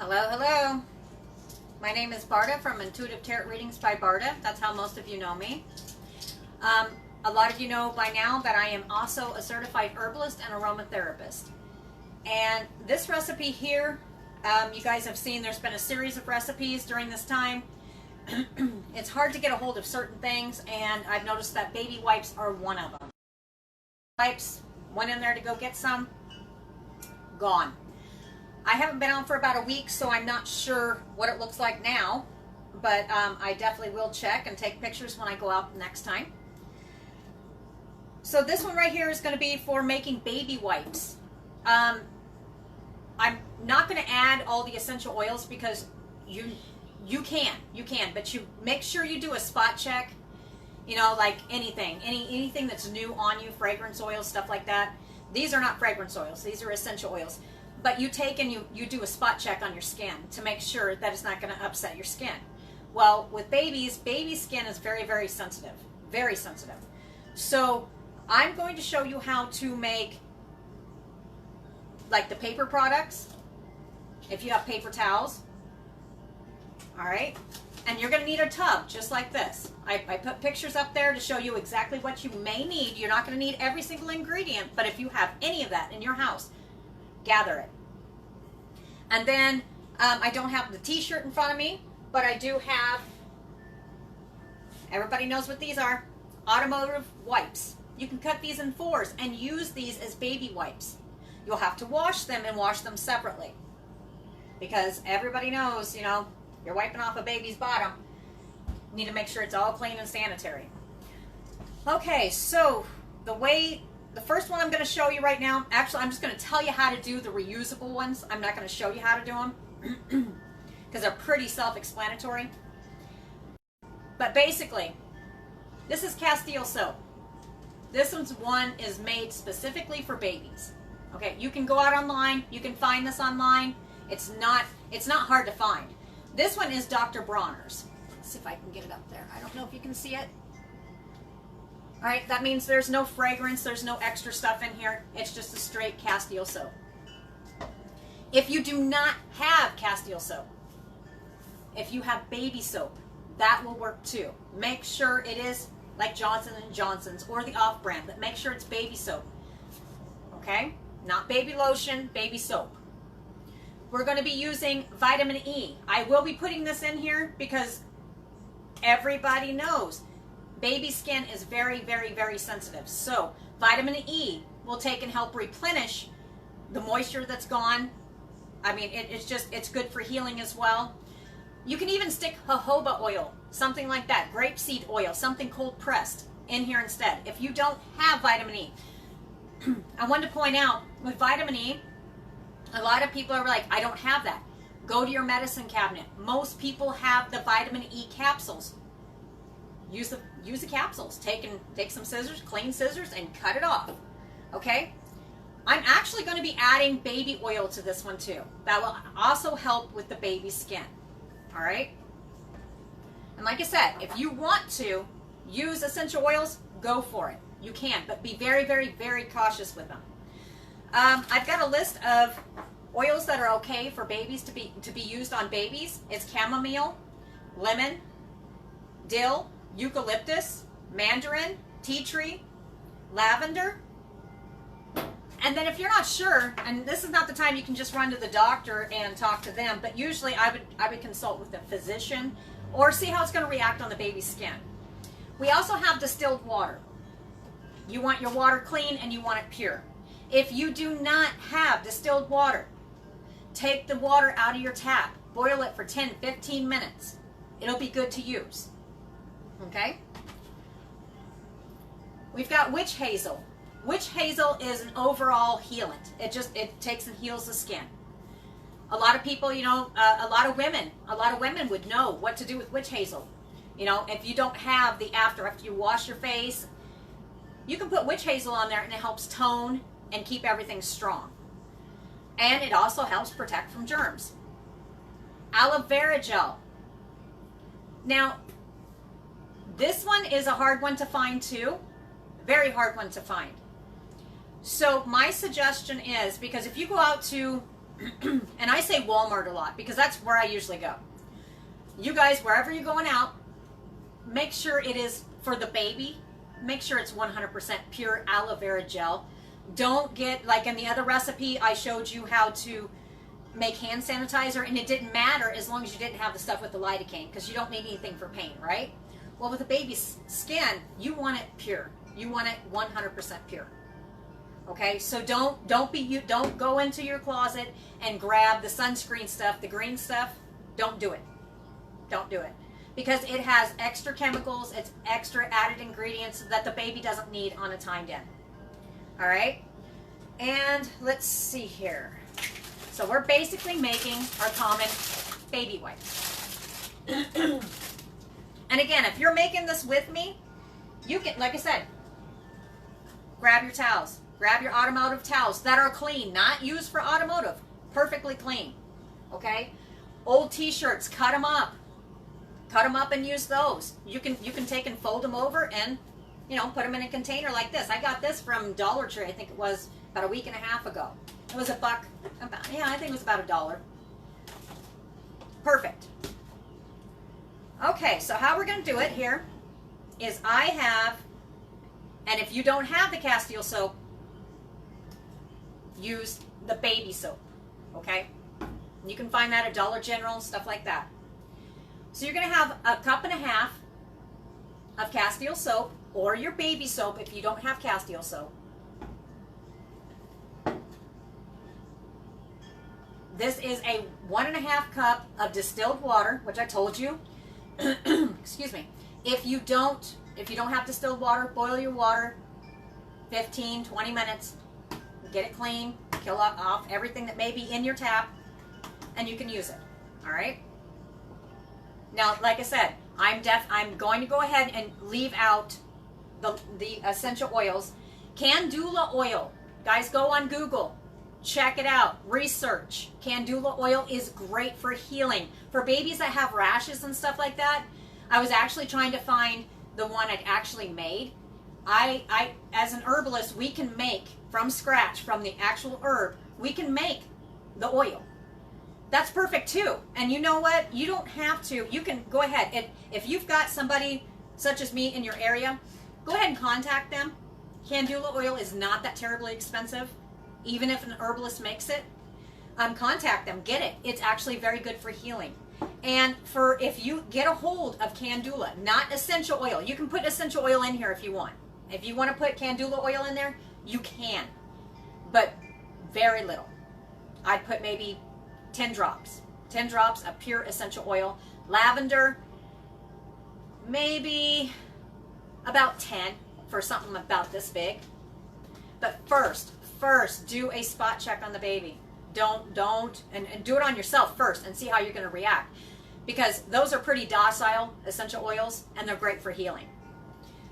Hello, hello. My name is Barda from Intuitive Tarot Readings by Barda. That's how most of you know me. A lot of you know by now that I am also a certified herbalist and aromatherapist. And this recipe here, you guys have seen there's been a series of recipes during this time. It's hard to get a hold of certain things, and I've noticed that baby wipes are one of them. Wipes, went in there to go get some, gone. I haven't been on for about a week, so I'm not sure what it looks like now, but I definitely will check and take pictures when I go out next time. So this one right here is going to be for making baby wipes. I'm not going to add all the essential oils because you can, but you make sure you do a spot check. You know, like anything that's new on you, fragrance oils, stuff like that. These are not fragrance oils. These are essential oils. But you take and you do a spot check on your skin to make sure that it's not going to upset your skin. Well, with babies, baby skin is very, very sensitive. Very sensitive. So I'm going to show you how to make like the paper products. If you have paper towels. All right. And you're going to need a tub just like this. I put pictures up there to show you exactly what you may need. You're not going to need every single ingredient, but if you have any of that in your house, gather it. And then I don't have the t-shirt in front of me, but I do have, everybody knows what these are, automotive wipes. You can cut these in 4s and use these as baby wipes. You'll have to wash them and wash them separately, because everybody knows, you know, you're wiping off a baby's bottom. You need to make sure it's all clean and sanitary. Okay, so the first one I'm going to show you right now, actually I'm just going to tell you how to do the reusable ones. I'm not going to show you how to do them because they're pretty self-explanatory. But basically, this is Castile soap. This one is made specifically for babies. Okay, you can go out online, you can find this online. It's not hard to find. This one is Dr. Bronner's. Let's see if I can get it up there. I don't know if you can see it. All right, that means there's no fragrance, there's no extra stuff in here. It's just a straight Castile soap. If you do not have Castile soap, if you have baby soap, that will work too. Make sure it is like Johnson & Johnson's or the off-brand, but make sure it's baby soap. Okay? Not baby lotion, baby soap. We're going to be using vitamin E. I will be putting this in here because everybody knows baby skin is very, very, very sensitive. So vitamin E will take and help replenish the moisture that's gone. I mean, it's good for healing as well. You can even stick jojoba oil, something like that, grapeseed oil, something cold pressed in here instead. If you don't have vitamin E, I wanted to point out with vitamin E, a lot of people are like, I don't have that. Go to your medicine cabinet. Most people have the vitamin E capsules. Use the capsules. Take some scissors, clean scissors, and cut it off. Okay? I'm actually going to be adding baby oil to this one too. That will also help with the baby skin. All right? And like I said, if you want to use essential oils, go for it. You can, but be very, very, very cautious with them. I've got a list of oils that are okay for babies to be used on babies. It's chamomile, lemon, dill, eucalyptus, mandarin, tea tree, lavender. And then if you're not sure, and this is not the time you can just run to the doctor and talk to them, but usually I would consult with a physician or see how it's going to react on the baby's skin. We also have distilled water. You want your water clean and you want it pure. If you do not have distilled water, take the water out of your tap, boil it for 10-15 minutes. It'll be good to use. Okay? We've got witch hazel. Witch hazel is an overall healant. It takes and heals the skin. A lot of people, you know, a lot of women would know what to do with witch hazel. You know, if you don't have the after you wash your face, you can put witch hazel on there and it helps tone and keep everything strong. And it also helps protect from germs. Aloe vera gel. Now, this one is a hard one to find too. Very hard one to find. So my suggestion is, because if you go out to And I say Walmart a lot because that's where I usually go. You guys, wherever you're going out, make sure it is for the baby. Make sure it's 100% pure aloe vera gel. Don't get, like in the other recipe, I showed you how to make hand sanitizer, and it didn't matter as long as you didn't have the stuff with the lidocaine, because you don't need anything for pain, right? Well, with a baby's skin, you want it pure. You want it 100% pure. Okay, so don't go into your closet and grab the sunscreen stuff, the green stuff. Don't do it. Don't do it. Because it has extra chemicals, it's extra added ingredients that the baby doesn't need on a timed end. All right? And let's see here. So we're basically making our common baby wipes. And again, if you're making this with me, you can, like I said, grab your towels. Grab your automotive towels that are clean, not used for automotive. Perfectly clean. Okay? Old t-shirts, cut them up. Cut them up and use those. You can take and fold them over and, you know, put them in a container like this. I got this from Dollar Tree. I think it was about a week and a half ago. It was $1. I think it was about $1. Perfect. Okay, so how we're going to do it here is I have, and if you don't have the Castile soap, use the baby soap. Okay? You can find that at Dollar General, stuff like that. So you're going to have 1.5 cups of Castile soap, or your baby soap if you don't have Castile soap. This is a 1.5 cup of distilled water, which I told you. Excuse me. If you don't have distilled water, boil your water 15, 20 minutes. Get it clean, kill off everything that may be in your tap, and you can use it. All right? Now, like I said, I'm going to go ahead and leave out the essential oils. Candula oil. Guys, go on Google. Check it out. Research. Candula oil is great for healing. For babies that have rashes and stuff like that, I was actually trying to find the one I'd actually made. I as an herbalist, we can make from scratch, from the actual herb, we can make the oil. That's perfect too. And you know what? You don't have to. You can go ahead. If you've got somebody such as me in your area, go ahead and contact them. Candula oil is not that terribly expensive, even if an herbalist makes it. Contact them. Get it. It's actually very good for healing. And for if you get a hold of candula, not essential oil. You can put essential oil in here if you want. If you want to put candula oil in there, you can. But very little. I'd put maybe 10 drops. 10 drops of pure essential oil. Lavender, maybe about 10 for something about this big. But first do a spot check on the baby. Don't and do it on yourself first and see how you're going to react, because those are pretty docile essential oils and they're great for healing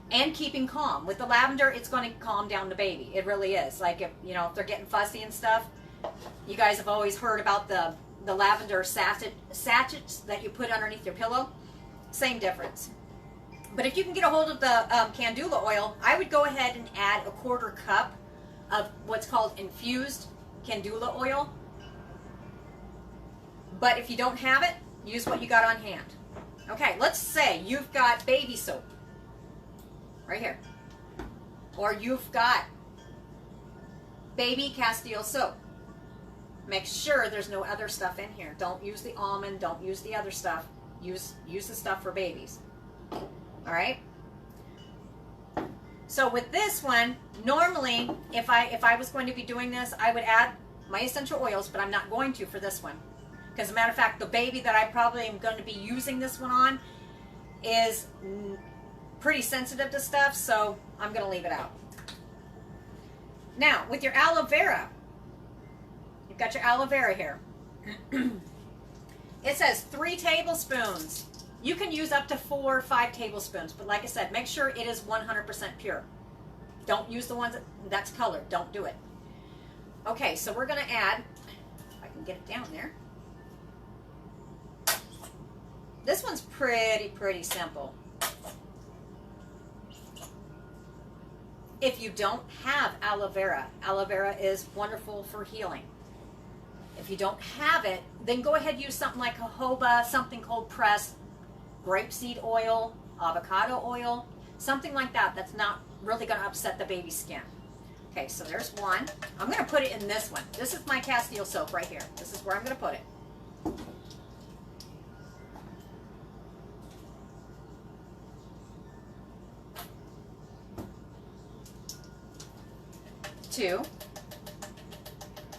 and keeping calm. With the lavender, it's going to calm down the baby. It really is. Like if they're getting fussy and stuff, you guys have always heard about the lavender sachets that you put underneath your pillow. Same difference. But if you can get a hold of the candula oil, I would go ahead and add a 1/4 cup of what's called infused candula oil. But if you don't have it, use what you got on hand. Okay, let's say you've got baby soap right here, or you've got baby Castile soap. Make sure there's no other stuff in here. Don't use the almond, don't use the other stuff. Use the stuff for babies. All right? So with this one, normally if I was going to be doing this, I would add my essential oils, but I'm not going to for this one. Because as a matter of fact, the baby that I probably am going to be using this one on is pretty sensitive to stuff, so I'm going to leave it out. Now, with your aloe vera, you've got your aloe vera here. It says 3 tablespoons. You can use up to 4 or 5 tablespoons, but like I said, make sure it is 100% pure. Don't use the ones that's colored. Don't do it. Okay, so we're going to add, if I can get it down there. This one's pretty simple. If you don't have aloe vera is wonderful for healing. If you don't have it, then go ahead and use something like jojoba, something cold pressed, grapeseed oil, avocado oil, something like that that's not really going to upset the baby skin. Okay, so there's one. I'm going to put it in this one. This is my Castile soap right here. This is where I'm going to put it. Two.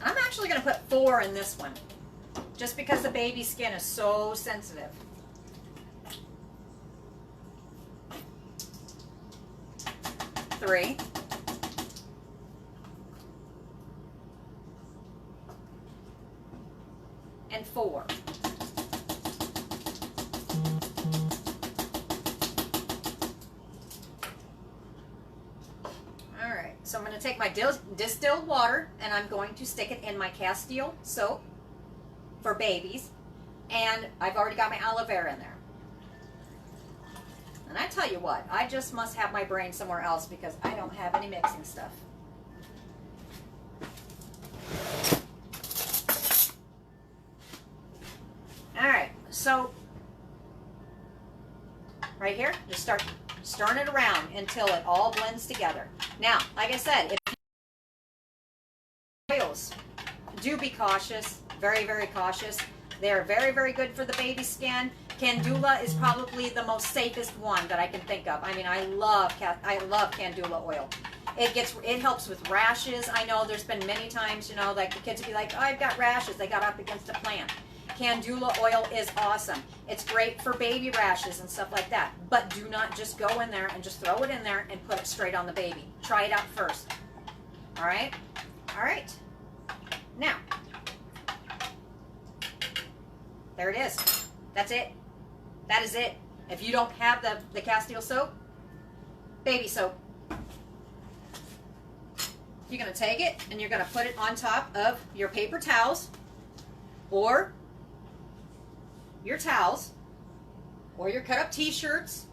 I'm actually going to put 4 in this one, just because the baby skin is so sensitive. 3. And 4. Alright, so I'm going to take my distilled water and I'm going to stick it in my Castile soap for babies. And I've already got my aloe vera in there. And I tell you what, I just must have my brain somewhere else because I don't have any mixing stuff. Alright, so right here, just start stirring it around until it all blends together. Now, like I said, if oils, do be cautious, very, very cautious. They're very, very good for the baby skin. Candula is probably the most safest one that I can think of. I mean, I love Candula oil. It helps with rashes. I know there's been many times, you know, like the kids would be like, oh, I've got rashes. They got up against a plant. Candula oil is awesome. It's great for baby rashes and stuff like that. But do not just go in there and just throw it in there and put it straight on the baby. Try it out first. All right? All right. Now, there it is. That's it. That is it. If you don't have the Castile soap, baby soap, you're going to take it and you're going to put it on top of your paper towels or your towels or your cut up t-shirts,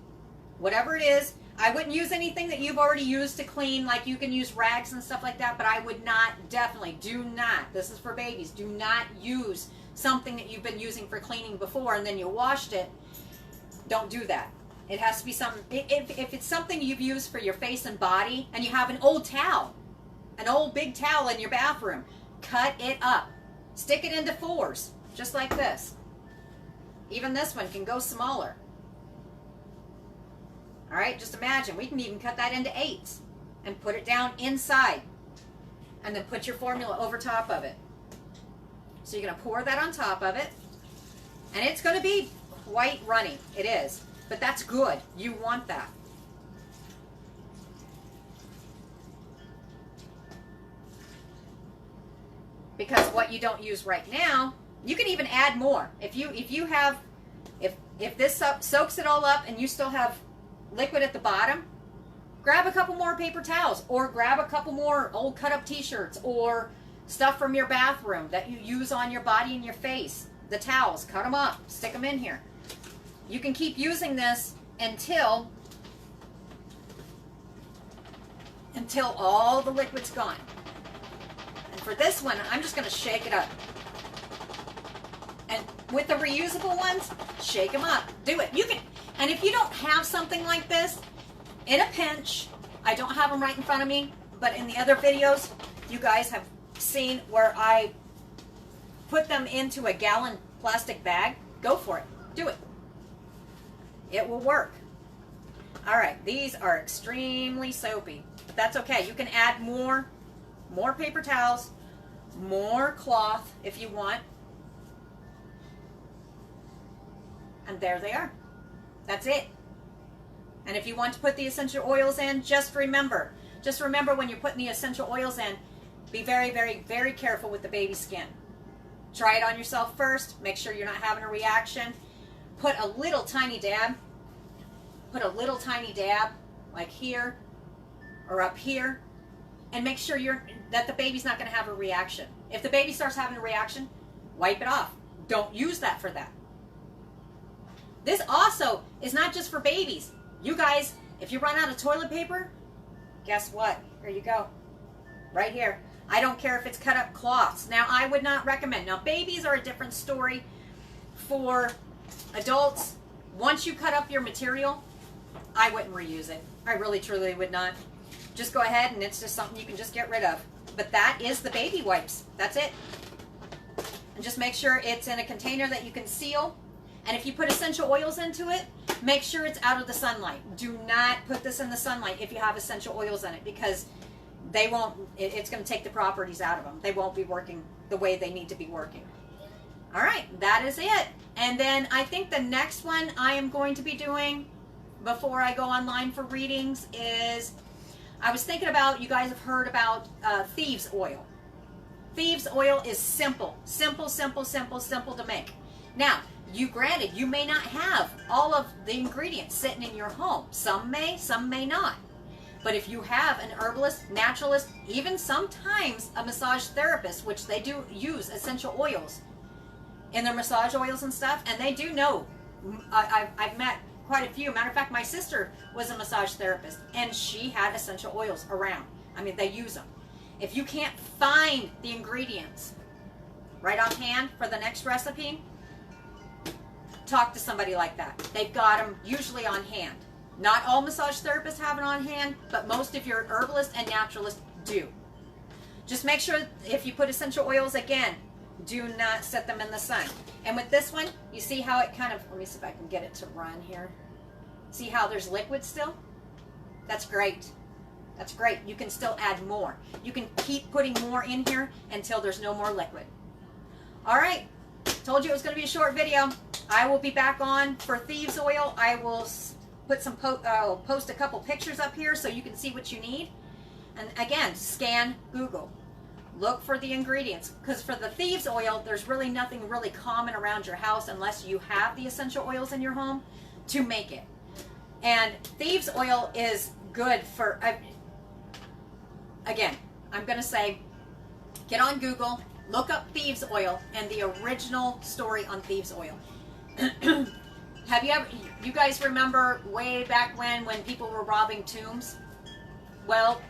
whatever it is. I wouldn't use anything that you've already used to clean, like you can use rags and stuff like that, but I would not, definitely do not, this is for babies, do not use something that you've been using for cleaning before and then you washed it. Don't do that. It has to be something, if it's something you've used for your face and body and you have an old towel, an old big towel in your bathroom, cut it up. Stick it into 4s, just like this. Even this one can go smaller. All right, just imagine, we can even cut that into 8s and put it down inside and then put your formula over top of it. So you're going to pour that on top of it and it's going to be quite runny. It is, but that's good. You want that. Because what you don't use right now, you can even add more. If this soaks it all up and you still have liquid at the bottom, grab a couple more paper towels or grab a couple more old cut up t-shirts or stuff from your bathroom that you use on your body and your face. The towels, cut them up, stick them in here. You can keep using this until all the liquid's gone. And for this one, I'm just going to shake it up. And with the reusable ones, shake them up. Do it. You can, and if you don't have something like this, in a pinch, I don't have them right in front of me, but in the other videos, you guys have seen where I put them into a gallon plastic bag. Go for it. Do it. It will work. All right, these are extremely soapy, but that's okay. You can add more paper towels, more cloth if you want. And there they are. That's it. And if you want to put the essential oils in, just remember when you're putting the essential oils in, be very, very, very careful with the baby skin. Try it on yourself first. Make sure you're not having a reaction. Put a little tiny dab. Put a little tiny dab, like here or up here, and make sure that the baby's not going to have a reaction. If the baby starts having a reaction, wipe it off. Don't use that for that. This also is not just for babies. You guys, if you run out of toilet paper, guess what? Here you go. Right here. I don't care if it's cut up cloths. Now, I would not recommend. Now, babies are a different story. For adults, once you cut up your material, I wouldn't reuse it. I really, truly would not. Just go ahead and it's just something you can just get rid of. But that is the baby wipes. That's it. And just make sure it's in a container that you can seal. And if you put essential oils into it, make sure it's out of the sunlight. Do not put this in the sunlight if you have essential oils in it, because they won't, it's going to take the properties out of them. They won't be working the way they need to be working. All right, that is it. And then I think the next one I am going to be doing before I go online for readings is, I was thinking about, you guys have heard about Thieves Oil. Thieves Oil is simple to make. Now, granted, you may not have all of the ingredients sitting in your home. Some may not. But if you have an herbalist, naturalist, even sometimes a massage therapist, which they do use essential oils in their massage oils and stuff, and they do know. I've met quite a few. Matter of fact, my sister was a massage therapist, and she had essential oils around. I mean, they use them. If you can't find the ingredients right offhand for the next recipe, talk to somebody like that. They've got them usually on hand. Not all massage therapists have it on hand, but most of your herbalists and naturalists do. Just make sure if you put essential oils, again, do not set them in the sun. And with this one, you see how it kind of, let me see if I can get it to run here. See how there's liquid still? That's great. That's great. You can still add more. You can keep putting more in here until there's no more liquid. All right. Told you it was going to be a short video. I will be back on for Thieves Oil. I will put some post a couple pictures up here so you can see what you need. And again, scan Google. Look for the ingredients, because for the Thieves Oil, there's really nothing really common around your house unless you have the essential oils in your home to make it. And Thieves Oil is good for, again, I'm going to say, get on Google, look up Thieves Oil and the original story on Thieves Oil. Have you ever, you guys remember way back when people were robbing tombs? Well,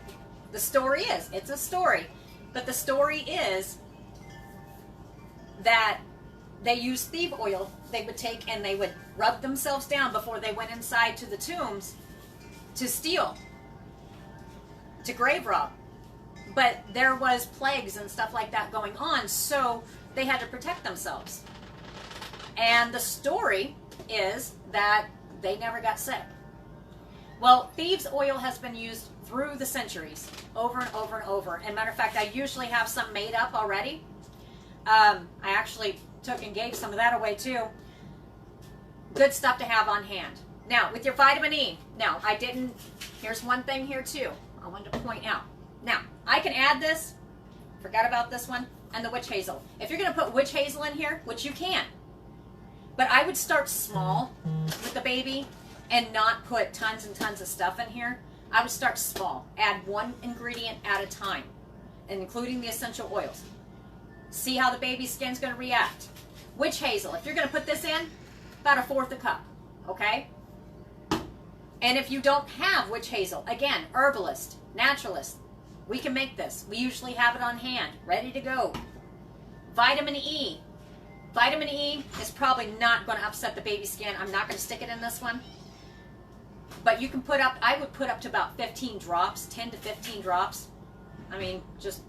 the story is, it's a story, but the story is that they used thief oil. They would take and they would rub themselves down before they went inside to the tombs to steal, to grave rob. But there was plagues and stuff like that going on, so they had to protect themselves. And the story is that they never got sick. Well, Thieves Oil has been used through the centuries, over and over and over. And matter of fact, I usually have some made up already. I actually took and gave some of that away too. Good stuff to have on hand. Now, with your vitamin E, now I didn't, here's one thing here too I wanted to point out. Now, I can add this, forgot about this one, and the witch hazel. If you're going to put witch hazel in here, which you can, but I would start small with the baby and not put tons and tons of stuff in here. I would start small. Add one ingredient at a time, including the essential oils. See how the baby's skin's going to react. Witch hazel, if you're going to put this in, about 1/4 cup, okay? And if you don't have witch hazel, again, herbalist, naturalist, we can make this. We usually have it on hand, ready to go. Vitamin E. Vitamin E is probably not going to upset the baby's skin. I'm not going to stick it in this one. But you can put up, I would put up to about 15 drops, 10 to 15 drops. I mean, just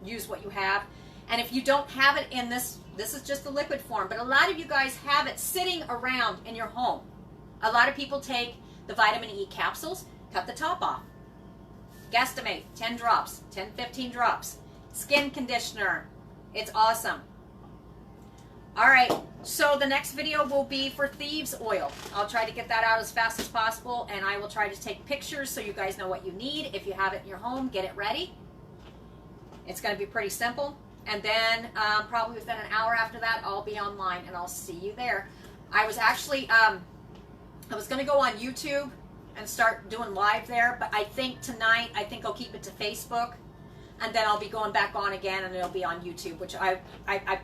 use what you have. And if you don't have it in this is just the liquid form, but a lot of you guys have it sitting around in your home. A lot of people take the vitamin E capsules, cut the top off. Guesstimate, 10 drops, 10, 15 drops. Skin conditioner, it's awesome. All right, so the next video will be for Thieves Oil. I'll try to get that out as fast as possible, and I will try to take pictures so you guys know what you need. If you have it in your home, get it ready. It's going to be pretty simple. And then probably within an hour after that, I'll be online, and I'll see you there. I was actually, I was going to go on YouTube and start doing live there, but I think tonight, I'll keep it to Facebook. And then I'll be going back on again, and it'll be on YouTube, which I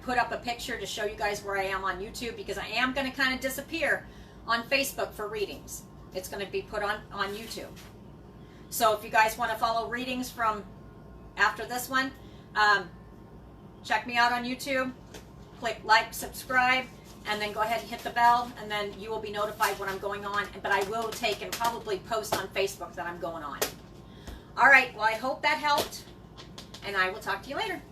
put up a picture to show you guys where I am on YouTube, because I am going to kind of disappear on Facebook for readings. It's going to be put on YouTube. So if you guys want to follow readings from after this one, Check me out on YouTube. Click like, subscribe, and then go ahead and hit the bell, and then you will be notified when I'm going on. But I will take and probably post on Facebook that I'm going on. All right, well, I hope that helped, and I will talk to you later.